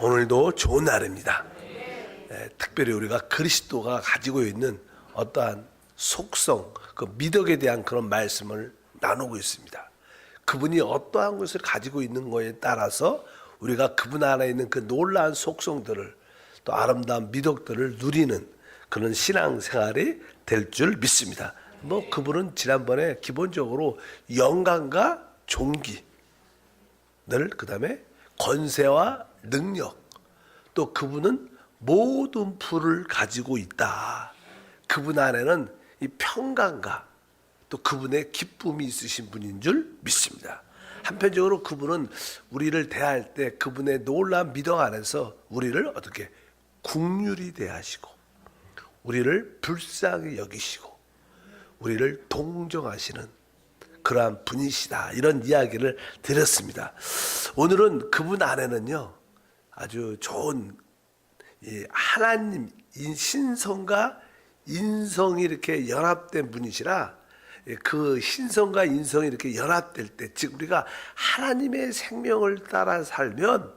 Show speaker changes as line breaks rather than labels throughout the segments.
오늘도 좋은 날입니다. 특별히 우리가 그리스도가 가지고 있는 어떠한 속성, 그 미덕에 대한 그런 말씀을 나누고 있습니다. 그분이 어떠한 것을 가지고 있는 거에 따라서 우리가 그분 안에 있는 그 놀라운 속성들을 또 아름다운 미덕들을 누리는 그런 신앙생활이 될 줄 믿습니다. 그분은 지난번에 기본적으로 영광과 존귀, 그 다음에 권세와 능력, 또 그분은 모든 부를 가지고 있다. 그분 안에는 이 평강과 또 그분의 기쁨이 있으신 분인 줄 믿습니다. 한편적으로 그분은 우리를 대할 때 그분의 놀라운 미덕 안에서 우리를 어떻게 긍휼히 대하시고 우리를 불쌍히 여기시고 우리를 동정하시는 그러한 분이시다, 이런 이야기를 드렸습니다. 오늘은 그분 안에는요 아주 좋은 하나님 신성과 인성이 이렇게 연합된 분이시라, 그 신성과 인성이 이렇게 연합될 때, 즉 우리가 하나님의 생명을 따라 살면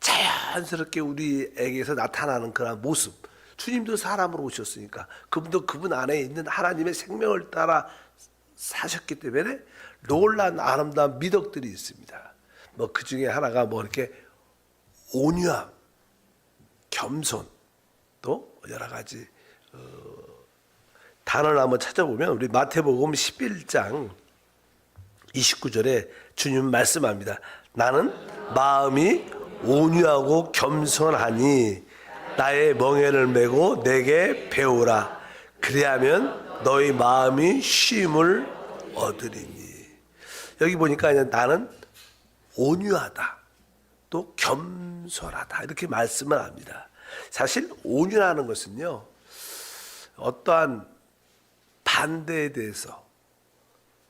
자연스럽게 우리에게서 나타나는 그런 모습, 주님도 사람으로 오셨으니까 그분도 그분 안에 있는 하나님의 생명을 따라 사셨기 때문에 놀라운 아름다운 미덕들이 있습니다. 그 중에 하나가 이렇게 온유함, 겸손, 또 여러 가지 단어를 한번 찾아보면 우리 마태복음 11장 29절에 주님 말씀합니다. 나는 마음이 온유하고 겸손하니 나의 멍에를 메고 내게 배우라. 그리하면 너희 마음이 쉼을 얻으리니. 여기 보니까 나는 온유하다, 또 겸손하다, 이렇게 말씀을 합니다. 사실 온유라는 것은요 어떠한 반대에 대해서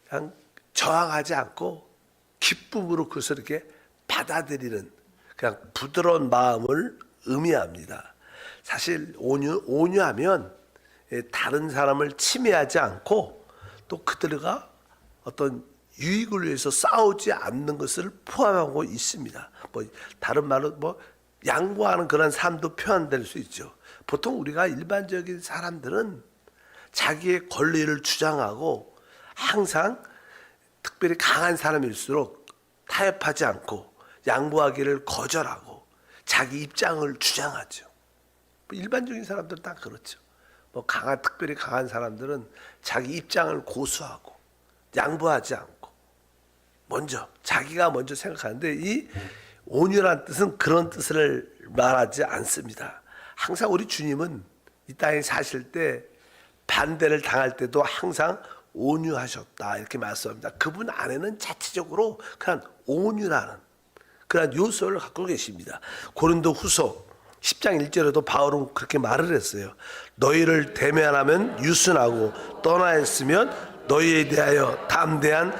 그냥 저항하지 않고 기쁨으로 그것을 이렇게 받아들이는 그냥 부드러운 마음을 의미합니다. 사실 온유하면 다른 사람을 침해하지 않고 또 그들과 어떤 유익을 위해서 싸우지 않는 것을 포함하고 있습니다. 다른 말로 양보하는 그런 삶도 표현될 수 있죠. 보통 우리가 일반적인 사람들은 자기의 권리를 주장하고 항상 특별히 강한 사람일수록 타협하지 않고 양보하기를 거절하고 자기 입장을 주장하죠. 일반적인 사람들은 다 그렇죠. 특별히 강한 사람들은 자기 입장을 고수하고 양보하지 않고 자기가 먼저 생각하는데, 이 온유란 뜻은 그런 뜻을 말하지 않습니다. 항상 우리 주님은 이 땅에 사실 때 반대를 당할 때도 항상 온유하셨다, 이렇게 말씀합니다. 그분 안에는 자체적으로 그냥 온유라는 그런 요소를 갖고 계십니다. 고린도 후서 10장 1절에도 바울은 그렇게 말을 했어요. 너희를 대면하면 유순하고 떠나 있으면 너희에 대하여 담대한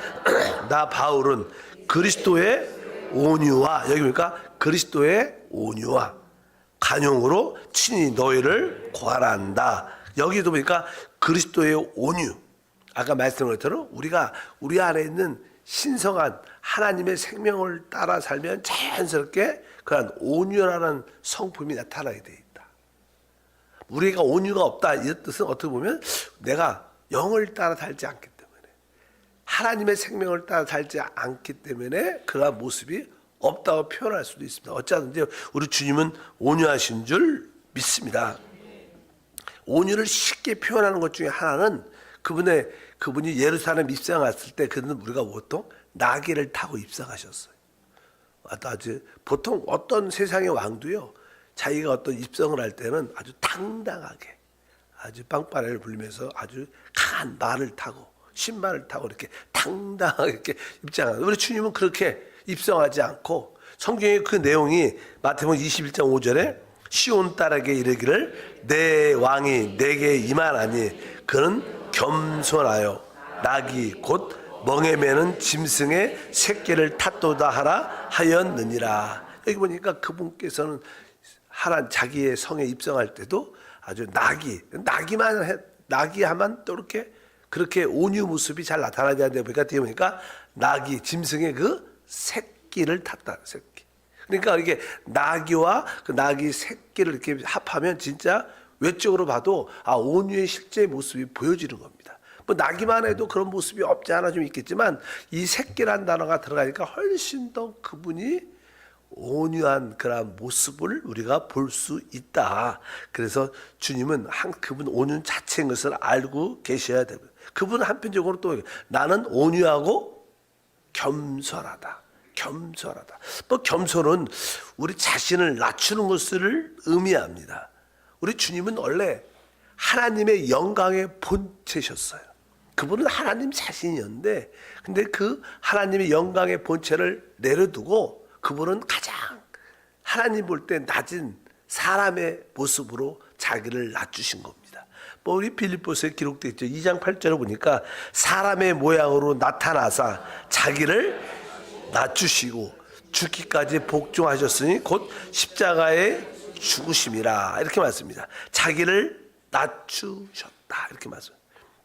나 바울은 그리스도의 온유와, 여기 보니까 그리스도의 온유와 간용으로 친히 너희를 고하란다. 여기도 보니까 그리스도의 온유, 아까 말씀한 것처럼 우리가 우리 안에 있는 신성한 하나님의 생명을 따라 살면 자연스럽게 그런 온유라는 성품이 나타나게 되어 있다. 우리가 온유가 없다, 이 뜻은 어떻게 보면 내가 영을 따라 살지 않기 때문에, 하나님의 생명을 따라 살지 않기 때문에 그러한 모습이 없다고 표현할 수도 있습니다. 어쩌든지 우리 주님은 온유하신 줄 믿습니다. 온유를 쉽게 표현하는 것 중에 하나는 그분이 예루살렘 입성을 왔을 때 그는 우리가 보통 나귀를 타고 입성하셨어요. 보통 어떤 세상의 왕도요 자기가 어떤 입성을 할 때는 아주 당당하게 아주 빵빠레를 불면서 아주 강한 말을 타고 신발을 타고 이렇게 당당하게 이렇게 입장하는, 우리 주님은 그렇게 입성하지 않고 성경의 그 내용이 마태복음 21장 5절에 시온 딸에게 이르기를 내 왕이 내게 임하나니 그는 겸손하여 낙이 곧 멍에 매는 짐승의 새끼를 탔도다 하라 하였느니라. 여기 보니까 그분께서는 자기의 성에 입성할 때도 아주 낙이 하면 또 이렇게 그렇게 온유 모습이 잘 나타나지 않는데 보니까 뒤에 보니까 낙이 짐승의 그 새끼를 탔다. 새끼. 그러니까 이게 나귀와 그 나귀 새끼를 이렇게 합하면 진짜 외적으로 봐도 온유의 실제 모습이 보여지는 겁니다. 뭐 나귀만 해도 그런 모습이 없지 않아 좀 있겠지만 이 새끼란 단어가 들어가니까 훨씬 더 그분이 온유한 그런 모습을 우리가 볼 수 있다. 그래서 주님은 그분 온유 자체인 것을 알고 계셔야 되고, 그분은 한편적으로 또 나는 온유하고 겸손하다. 겸손하다. 뭐 겸손은 우리 자신을 낮추는 것을 의미합니다. 우리 주님은 원래 하나님의 영광의 본체셨어요. 그분은 하나님 자신이었는데, 근데 그 하나님의 영광의 본체를 내려두고 그분은 가장 하나님 볼 때 낮은 사람의 모습으로 자기를 낮추신 겁니다. 뭐 우리 빌립보서에 기록되어 있죠. 2장 8절을 보니까 사람의 모양으로 나타나사 자기를 낮추시고 죽기까지 복종하셨으니 곧 십자가의 죽으심이라, 이렇게 말씀입니다. 자기를 낮추셨다, 이렇게 말씀.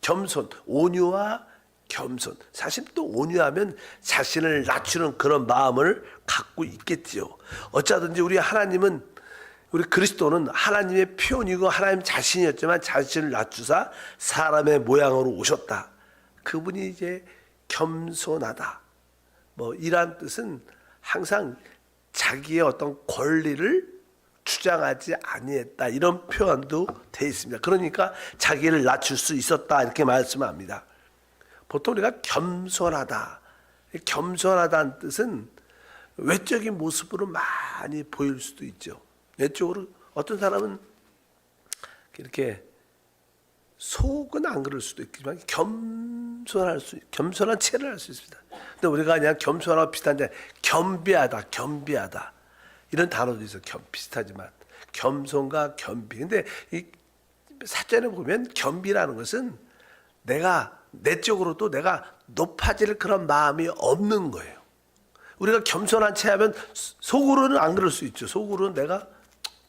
겸손, 온유와 겸손. 사실 또 온유하면 자신을 낮추는 그런 마음을 갖고 있겠지요. 어쩌든지 우리 하나님은, 우리 그리스도는 하나님의 표현이고 하나님 자신이었지만 자신을 낮추사 사람의 모양으로 오셨다. 그분이 이제 겸손하다. 뭐 이란 뜻은 항상 자기의 어떤 권리를 주장하지 아니했다, 이런 표현도 되어 있습니다. 그러니까 자기를 낮출 수 있었다, 이렇게 말씀합니다. 보통 우리가 겸손하다, 겸손하다는 뜻은 외적인 모습으로 많이 보일 수도 있죠. 외적으로 어떤 사람은 이렇게 속은 안 그럴 수도 있지만 겸손한 체를 할 수 있습니다. 근데 우리가 그냥 겸손하고 비슷한데 겸비하다, 겸비하다 이런 단어도 있어요. 비슷하지만 겸손과 겸비. 근데 이 사전에 보면 겸비라는 것은 내가 내적으로도 내가 높아질 그런 마음이 없는 거예요. 우리가 겸손한 채 하면 속으로는 안 그럴 수 있죠. 속으로는 내가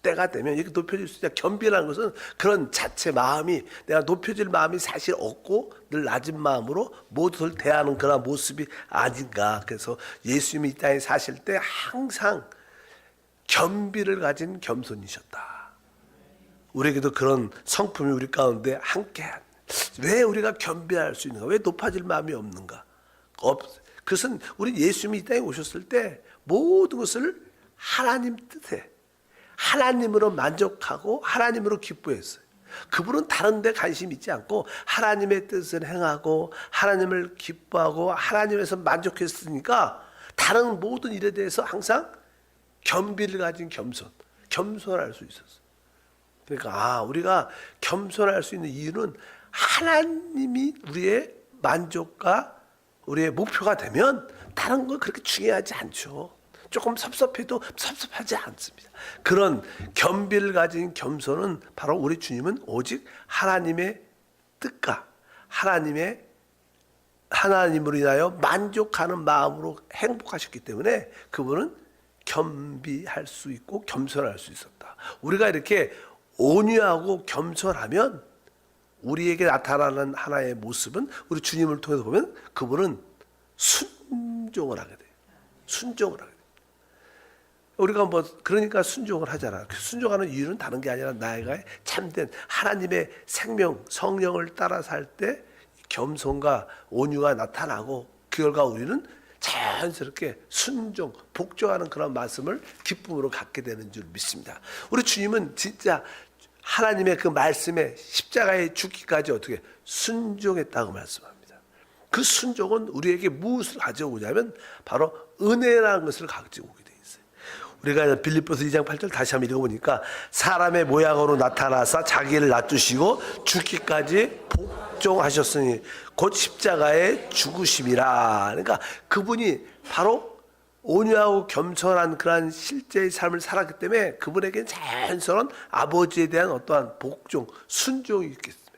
때가 되면 이렇게 높여질 수 있다. 겸비라는 것은 그런 자체 마음이, 내가 높여질 마음이 사실 없고 늘 낮은 마음으로 모두를 대하는 그런 모습이 아닌가. 그래서 예수님이 이 땅에 사실 때 항상 겸비를 가진 겸손이셨다. 우리에게도 그런 성품이 우리 가운데 함께한. 왜 우리가 겸비할 수 있는가? 왜 높아질 마음이 없는가? 그것은 우리 예수님이 이 땅에 오셨을 때 모든 것을 하나님 뜻에, 하나님으로 만족하고 하나님으로 기뻐했어요. 그분은 다른 데 관심 있지 않고 하나님의 뜻을 행하고 하나님을 기뻐하고 하나님에서 만족했으니까 다른 모든 일에 대해서 항상 겸비를 가진 겸손할 수 있었어요. 그러니까 우리가 겸손할 수 있는 이유는 하나님이 우리의 만족과 우리의 목표가 되면 다른 건 그렇게 중요하지 않죠. 조금 섭섭해도 섭섭하지 않습니다. 그런 겸비를 가진 겸손은 바로 우리 주님은 오직 하나님의 뜻과 하나님으로 인하여 만족하는 마음으로 행복하셨기 때문에 그분은 겸비할 수 있고 겸손할 수 있었다. 우리가 이렇게 온유하고 겸손하면 우리에게 나타나는 하나의 모습은, 우리 주님을 통해서 보면 그분은 순종을 하게 돼요. 순종을 하게 돼요. 우리가 그러니까 순종을 하잖아. 순종하는 이유는 다른 게 아니라 나의 참된 하나님의 생명, 성령을 따라 살 때 겸손과 온유가 나타나고 그 결과 우리는 자연스럽게 순종, 복종하는 그런 말씀을 기쁨으로 갖게 되는 줄 믿습니다. 우리 주님은 진짜 하나님의 그 말씀에 십자가에 죽기까지 어떻게 순종했다고 말씀합니다. 그 순종은 우리에게 무엇을 가져오냐면 바로 은혜라는 것을 가지고 오게 돼 있어요. 우리가 빌립보서 2장 8절 다시 한번 읽어보니까 사람의 모양으로 나타나사 자기를 낮추시고 죽기까지 복종하셨으니 곧 십자가의 죽으심이라. 그러니까 그분이 바로 온유하고 겸손한 그러한 실제의 삶을 살았기 때문에 그분에게는 자연스러운 아버지에 대한 어떠한 복종, 순종이 있겠습니다.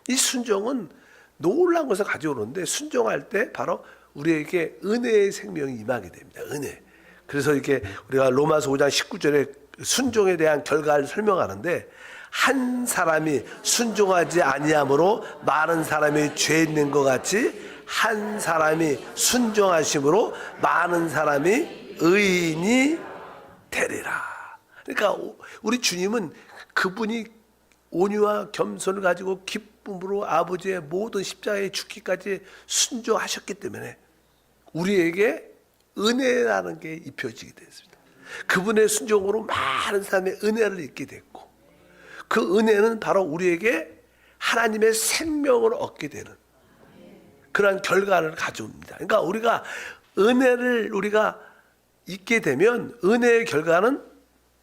이 순종은 놀라운 것을 가져오는데 순종할 때 바로 우리에게 은혜의 생명이 임하게 됩니다. 은혜. 그래서 이렇게 우리가 로마서 5장 19절에 순종에 대한 결과를 설명하는데 한 사람이 순종하지 아니함으로 많은 사람이 죄 있는 것 같이 한 사람이 순종하심으로 많은 사람이 의인이 되리라. 그러니까 우리 주님은 그분이 온유와 겸손을 가지고 기쁨으로 아버지의 모든 십자가에 죽기까지 순종하셨기 때문에 우리에게 은혜라는 게 입혀지게 됐습니다. 그분의 순종으로 많은 사람의 은혜를 잊게 됐고, 그 은혜는 바로 우리에게 하나님의 생명을 얻게 되는 그런 결과를 가져옵니다. 그러니까 우리가 은혜를 우리가 잊게 되면 은혜의 결과는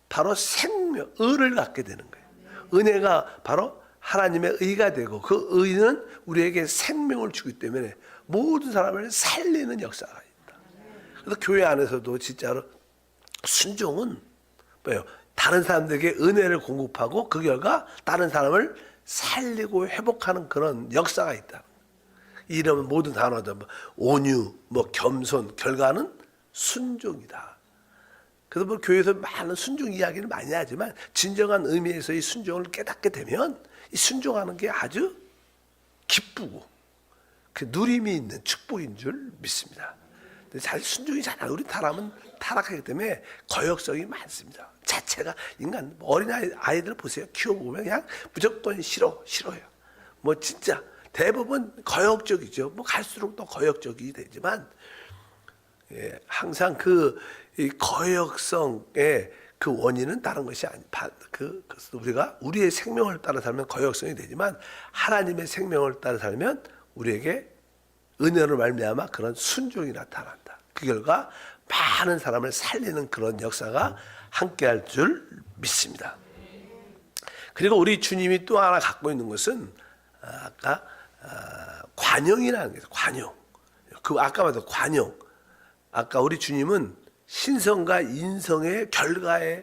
바로 생명, 의를 갖게 되는 거예요. 은혜가 바로 하나님의 의가 되고, 그 의는 우리에게 생명을 주기 때문에 모든 사람을 살리는 역사가 있다. 그래서 교회 안에서도 진짜로 순종은 뭐예요? 다른 사람들에게 은혜를 공급하고 그 결과 다른 사람을 살리고 회복하는 그런 역사가 있다. 이런 모든 단어들, 온유, 겸손, 결과는 순종이다. 그래서 교회에서 많은 순종 이야기를 많이 하지만 진정한 의미에서의 순종을 깨닫게 되면 이 순종하는 게 아주 기쁘고 그 누림이 있는 축복인 줄 믿습니다. 근데 사실 순종이 잘 안 우리 사람은 타락하기 때문에 거역성이 많습니다. 자체가 인간 어린 아이들 보세요. 키워보면 그냥 무조건 싫어요. 진짜 대부분 거역적이죠. 갈수록 더 거역적이 되지만 항상 이 거역성의 그 원인은 다른 것이 아니. 우리가 우리의 생명을 따라 살면 거역성이 되지만 하나님의 생명을 따라 살면 우리에게 은혜로 말미암아 그런 순종이 나타난다. 그 결과 많은 사람을 살리는 그런 역사가 함께할 줄 믿습니다. 그리고 우리 주님이 또 하나 갖고 있는 것은 아까 관용이라는 게 있어요. 관용. 아까 말했던 관용. 아까 우리 주님은 신성과 인성의 결과에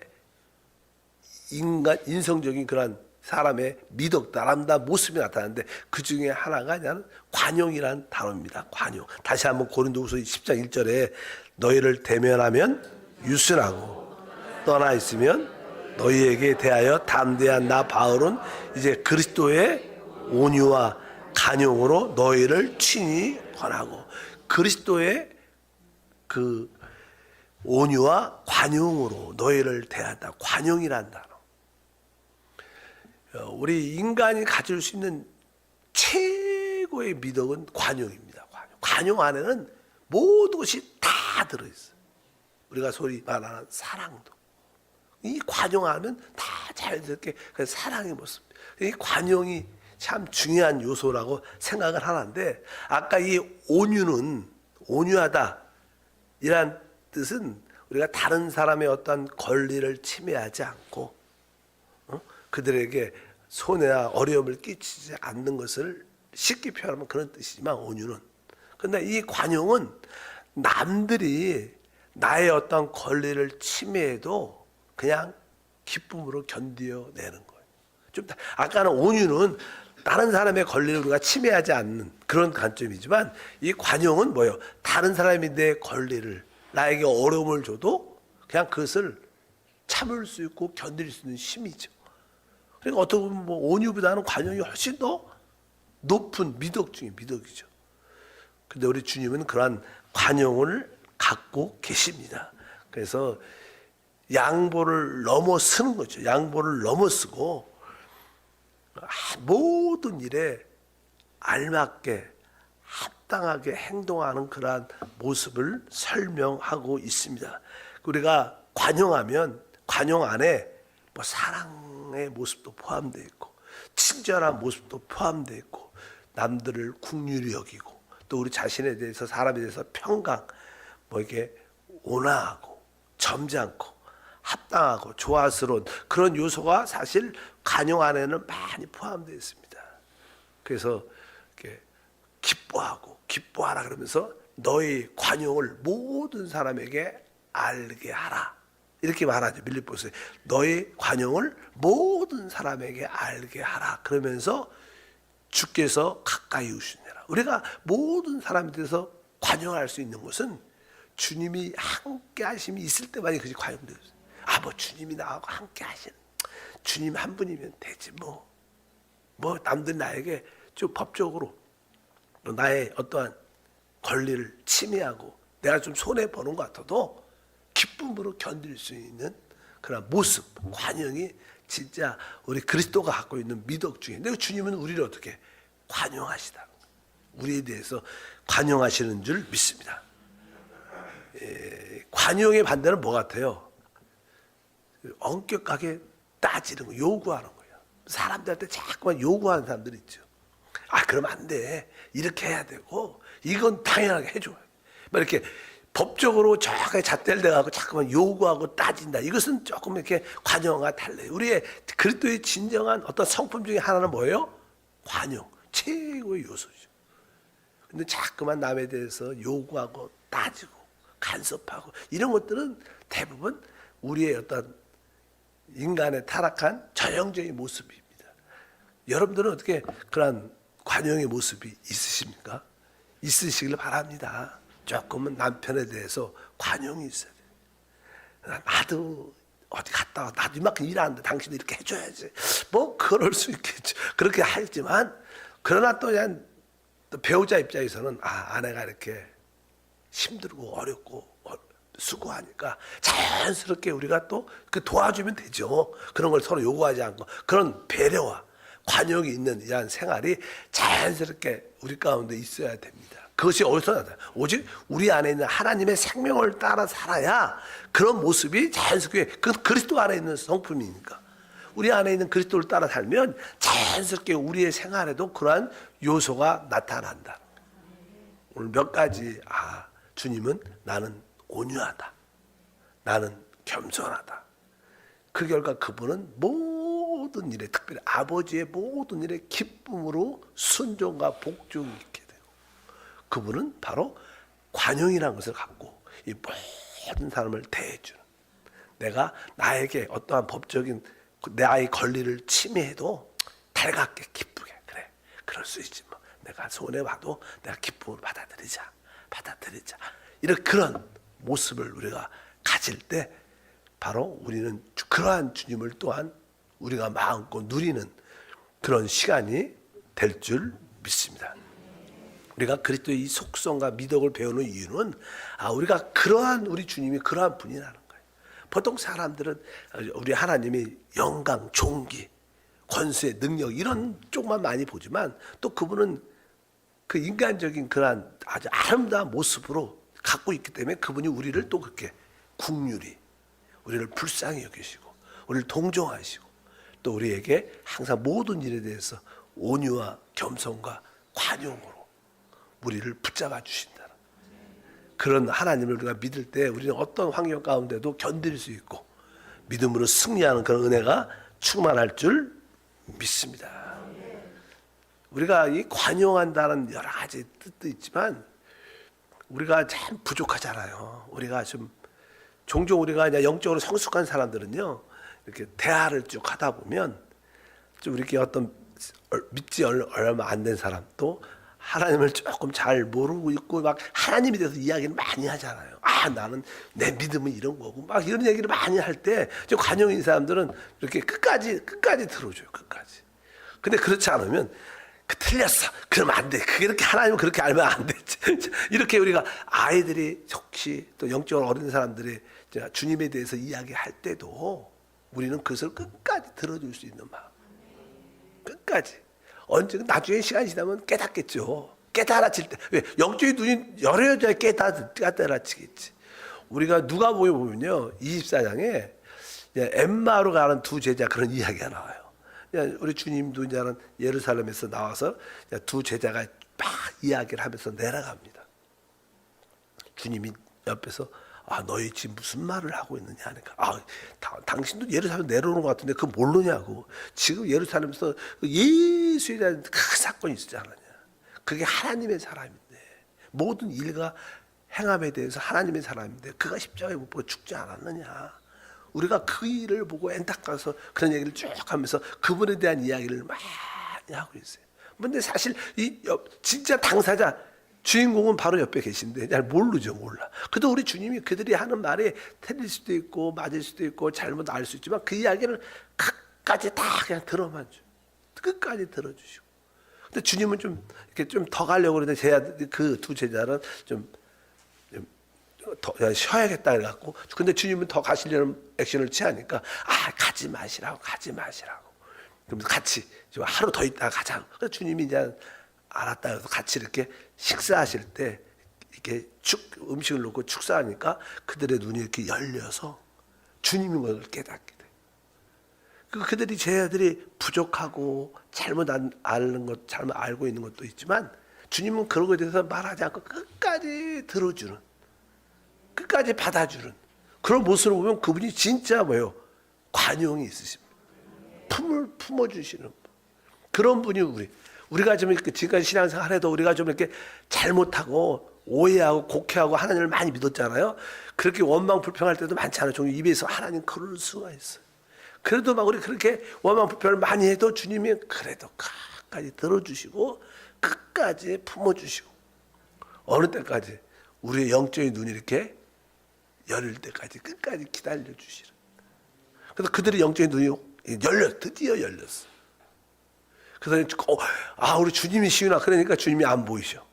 인성적인 그런 사람의 미덕, 아름다운 모습이 나타나는데 그 중에 하나가 그냥 관용이라는 단어입니다. 관용. 다시 한번 고린도후서 10장 1절에 너희를 대면하면 유순하고 떠나 있으면 너희에게 대하여 담대한 나 바울은 이제 그리스도의 온유와 간용으로 너희를 친히 권하고, 그리스도의 그 온유와 관용으로 너희를 대한다. 관용이란 단어. 우리 인간이 가질 수 있는 최고의 미덕은 관용입니다. 관용 안에는 모든 것이 다 들어있어요. 우리가 소리 말하는 사랑도. 이 관용하면 다 자연스럽게 그 사랑의 모습. 이 관용이 참 중요한 요소라고 생각을 하는데, 아까 이 온유는 온유하다 이란 뜻은 우리가 다른 사람의 어떤 권리를 침해하지 않고 그들에게 손해나 어려움을 끼치지 않는 것을 쉽게 표현하면 그런 뜻이지만, 온유는. 그런데 이 관용은 남들이 나의 어떤 권리를 침해해도 그냥 기쁨으로 견뎌내는 거예요. 좀 아까는 온유는 다른 사람의 권리를 우리가 침해하지 않는 그런 관점이지만, 이 관용은 뭐예요? 다른 사람이 내 권리를, 나에게 어려움을 줘도 그냥 그것을 참을 수 있고 견딜 수 있는 힘이죠. 그러니까 어떻게 보면 온유보다는 관용이 훨씬 더 높은 미덕 중에 미덕이죠. 근데 우리 주님은 그러한 관용을 갖고 계십니다. 그래서 양보를 넘어서는 거죠. 양보를 넘어서고 모든 일에 알맞게 합당하게 행동하는 그러한 모습을 설명하고 있습니다. 우리가 관용하면 관용 안에 사랑의 모습도 포함되어 있고 친절한 모습도 포함되어 있고 남들을 긍휼히 여기고 또 우리 자신에 대해서 사람에 대해서 평강 이렇게 온화하고 점잖고 합당하고 조화스러운 그런 요소가 사실 관용 안에는 많이 포함되어 있습니다. 그래서 이렇게 기뻐하라 그러면서 너희 관용을 모든 사람에게 알게 하라 이렇게 말하죠. 빌립보서에 너희 관용을 모든 사람에게 알게 하라 그러면서 주께서 가까이 오시느라. 우리가 모든 사람에 대해서 관용할 수 있는 것은 주님이 함께 하심이 있을 때만이 그것이 관용되어요. 주님이 나하고 함께 하시는 주님 한 분이면 되지 남들 나에게 좀 법적으로 나의 어떠한 권리를 침해하고 내가 좀 손해 보는 것 같아도 기쁨으로 견딜 수 있는 그런 모습, 관용이 진짜 우리 그리스도가 갖고 있는 미덕 중에, 근데 주님은 우리를 어떻게 관용하시다, 우리에 대해서 관용하시는 줄 믿습니다. 관용의 반대는 뭐 같아요? 엄격하게 따지는 거, 요구하는 거예요. 사람들한테 자꾸만 요구하는 사람들이 있죠. 아, 그러면 안 돼, 이렇게 해야 되고 이건 당연하게 해줘요. 막 이렇게 법적으로 정확하게 잣대를 대가지고 자꾸만 요구하고 따진다. 이것은 조금 이렇게 관용과 달라요. 우리의 그리스도의 진정한 어떤 성품 중에 하나는 뭐예요? 관용, 최고의 요소죠. 근데 자꾸만 남에 대해서 요구하고 따지고 간섭하고 이런 것들은 대부분 우리의 어떤 인간의 타락한 전형적인 모습입니다. 여러분들은 어떻게 그런 관용의 모습이 있으십니까? 있으시길 바랍니다. 조금은 남편에 대해서 관용이 있어야 돼요. 나도 어디 갔다 와, 나도 이만큼 일하는데 당신도 이렇게 해줘야지. 뭐 그럴 수 있겠죠. 그렇게 하지만 그러나 또 그냥 배우자 입장에서는 아내가 이렇게 힘들고 어렵고 수고하니까 자연스럽게 우리가 또 그 도와주면 되죠. 그런 걸 서로 요구하지 않고 그런 배려와 관용이 있는 이러한 생활이 자연스럽게 우리 가운데 있어야 됩니다. 그것이 어디서 나타나요? 오직 우리 안에 있는 하나님의 생명을 따라 살아야 그런 모습이 자연스럽게, 그 그리스도 안에 있는 성품이니까 우리 안에 있는 그리스도를 따라 살면 자연스럽게 우리의 생활에도 그러한 요소가 나타난다. 오늘 몇 가지, 주님은 나는 온유하다, 나는 겸손하다. 그 결과 그분은 모든 일에, 특별히 아버지의 모든 일에 기쁨으로 순종과 복종이 있게 되고, 그분은 바로 관용이라는 것을 갖고 이 모든 사람을 대해주는, 내가 나에게 어떠한 법적인 나의 권리를 침해해도 달갑게 기쁘게, 그래 그럴 수 있지 뭐, 내가 손해봐도 내가 기쁨으로 받아들이자. 이런 그런 모습을 우리가 가질 때 바로 우리는 그러한 주님을 또한 우리가 마음껏 누리는 그런 시간이 될 줄 믿습니다. 우리가 그리스도의 이 속성과 미덕을 배우는 이유는 우리가 그러한 우리 주님이 그러한 분이라는 거예요. 보통 사람들은 우리 하나님이 영광, 존귀, 권세, 능력 이런 쪽만 많이 보지만 또 그분은 그 인간적인 그러한 아주 아름다운 모습으로 갖고 있기 때문에 그분이 우리를 또 그렇게 긍휼히, 우리를 불쌍히 여기시고 우리를 동정하시고 또 우리에게 항상 모든 일에 대해서 온유와 겸손과 관용으로 우리를 붙잡아 주신다. 그런 하나님을 우리가 믿을 때 우리는 어떤 환경 가운데도 견딜 수 있고 믿음으로 승리하는 그런 은혜가 충만할 줄 믿습니다. 우리가 이 관용한다는 여러 가지 뜻도 있지만 우리가 참 부족하잖아요. 우리가 좀 종종 우리가 그냥 영적으로 성숙한 사람들은요, 이렇게 대화를 쭉 하다 보면 좀 이렇게 어떤 믿지 얼마 안 된 사람, 또 하나님을 조금 잘 모르고 있고 막 하나님에 대해서 이야기를 많이 하잖아요. 나는 내 믿음은 이런 거고 막 이런 얘기를 많이 할 때 관용인 사람들은 이렇게 끝까지 들어줘요. 끝까지. 근데 그렇지 않으면 틀렸어, 그러면 안 돼, 그렇게 하나님은 그렇게 알면 안 되지. 이렇게 우리가 아이들이 혹시 또 영적으로 어린 사람들이 주님에 대해서 이야기할 때도 우리는 그것을 끝까지 들어줄 수 있는 마음, 끝까지. 언제 나중에 시간이 지나면 깨닫겠죠. 깨달아질 때, 왜 영적인 눈이 열어져야 깨달아지겠지. 우리가 누가복음에 보면요, 24장에 엠마오로 가는 두 제자 그런 이야기가 나와요. 우리 주님도 이제는 예루살렘에서 나와서 두 제자가 막 이야기를 하면서 내려갑니다. 주님이 옆에서 너희 지금 무슨 말을 하고 있느냐 하니까 당신도 예루살렘 내려오는 것 같은데 그거 모르냐고. 지금 예루살렘에서 예수에 대한 큰 사건이 있지 않았냐. 그게 하나님의 사람인데 모든 일과 행함에 대해서 하나님의 사람인데 그가 십자가에 못 박혀 죽지 않았느냐. 우리가 그 일을 보고 안타까워서 그런 얘기를 쭉 하면서 그분에 대한 이야기를 많이 하고 있어요. 근데 사실 진짜 당사자 주인공은 바로 옆에 계신데 잘 모르죠. 몰라. 그래도 우리 주님이 그들이 하는 말이 틀릴 수도 있고 맞을 수도 있고 잘못 알 수 있지만 그 이야기를 끝까지 다 그냥 들어만 줘. 끝까지 들어주시고. 근데 주님은 좀 이렇게 좀 더 가려고 그러는데 그 두 제자는 좀 더 그냥 쉬어야겠다 그래갖고, 근데 주님은 더 가시려는 액션을 취하니까 가지 마시라고. 그럼 같이 좀 하루 더 있다가 가자. 그래서 주님이 이제 알았다 해서 같이 이렇게 식사하실 때 이렇게 음식을 놓고 축사하니까 그들의 눈이 이렇게 열려서 주님인 것을 깨닫게 돼. 그들이 쟤들이 부족하고 잘못 알고 있는 것도 있지만 주님은 그런 것에 대해서 말하지 않고 끝까지 들어주는, 끝까지 받아주는 그런 모습을 보면 그분이 진짜 관용이 있으십니다. 품을 품어주시는 그런 분이 우리가 좀 지금까지 신앙생활 해도 우리가 좀 이렇게 잘못하고 오해하고 곡해하고 하나님을 많이 믿었잖아요. 그렇게 원망 불평할 때도 많잖아요. 종종 입에서 하나님 그럴 수가 있어요. 그래도 막 우리 그렇게 원망 불평을 많이 해도 주님이 그래도 끝까지 들어주시고 끝까지 품어주시고 어느 때까지 우리의 영적인 눈이 이렇게 열릴 때까지 끝까지 기다려주시는. 그래서 그들의 영적인 눈이 드디어 열렸어. 그래서 우리 주님이시구나. 그러니까 주님이 안 보이셔.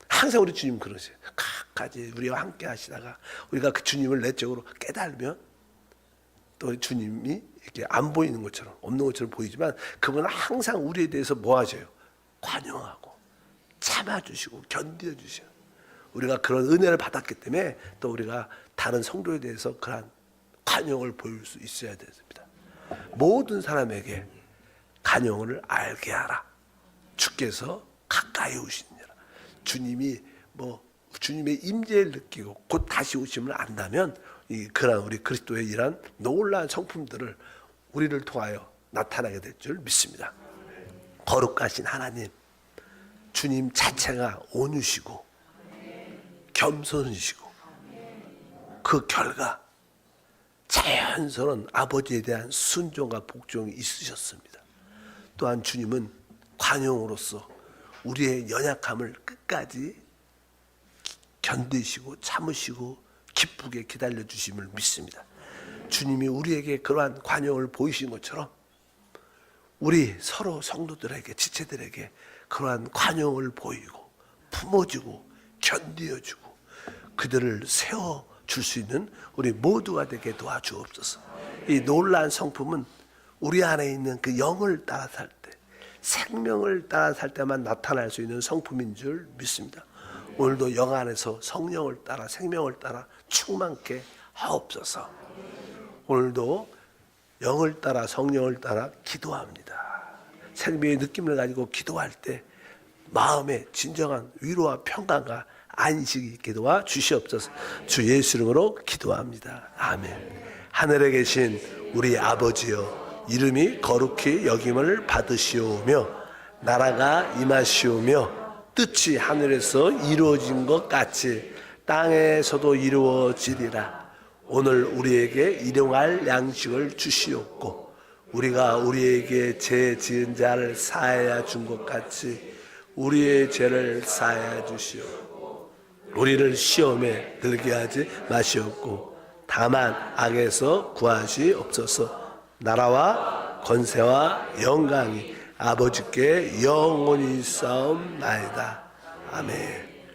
항상 우리 주님 그러세요. 끝까지 우리와 함께 하시다가 우리가 그 주님을 내적으로 깨달으면 또 주님이 이렇게 안 보이는 것처럼 없는 것처럼 보이지만 그분은 항상 우리에 대해서 뭐 하셔요? 관용하고 참아주시고 견뎌주셔요. 우리가 그런 은혜를 받았기 때문에 또 우리가 다른 성도에 대해서 그러한 관용을 보일 수 있어야 됩니다. 모든 사람에게 관용을 알게 하라. 주께서 가까이 오시니라. 주님이 주님의 임재를 느끼고 곧 다시 오심을 안다면 그러한 우리 그리스도의 이러한 놀라운 성품들을 우리를 통하여 나타나게 될 줄 믿습니다. 거룩하신 하나님, 주님 자체가 온유시고 겸손이시고 그 결과 자연스러운 아버지에 대한 순종과 복종이 있으셨습니다. 또한 주님은 관용으로서 우리의 연약함을 끝까지 견디시고 참으시고 기쁘게 기다려주심을 믿습니다. 주님이 우리에게 그러한 관용을 보이신 것처럼 우리 서로 성도들에게 지체들에게 그러한 관용을 보이고 품어주고 견디어주고 그들을 세워줄 수 있는 우리 모두가 되게 도와주옵소서. 이 놀라운 성품은 우리 안에 있는 그 영을 따라 살 때, 생명을 따라 살 때만 나타날 수 있는 성품인 줄 믿습니다. 오늘도 영 안에서 성령을 따라 생명을 따라 충만케 하옵소서. 오늘도 영을 따라 성령을 따라 기도합니다. 생명의 느낌을 가지고 기도할 때 마음에 진정한 위로와 평강과 안식이 있게 도와 주시옵소서. 주 예수 이름으로 기도합니다. 아멘. 하늘에 계신 우리 아버지여, 이름이 거룩히 여김을 받으시오며 나라가 임하시오며 뜻이 하늘에서 이루어진 것 같이 땅에서도 이루어지리라. 오늘 우리에게 일용할 양식을 주시옵고 우리가 우리에게 죄 지은 자를 사하여 준 것 같이 우리의 죄를 사하여 주시옵고 우리를 시험에 들게 하지 마시옵고 다만 악에서 구하시옵소서. 나라와 권세와 영광이 아버지께 영원히 싸움나이다. 아멘.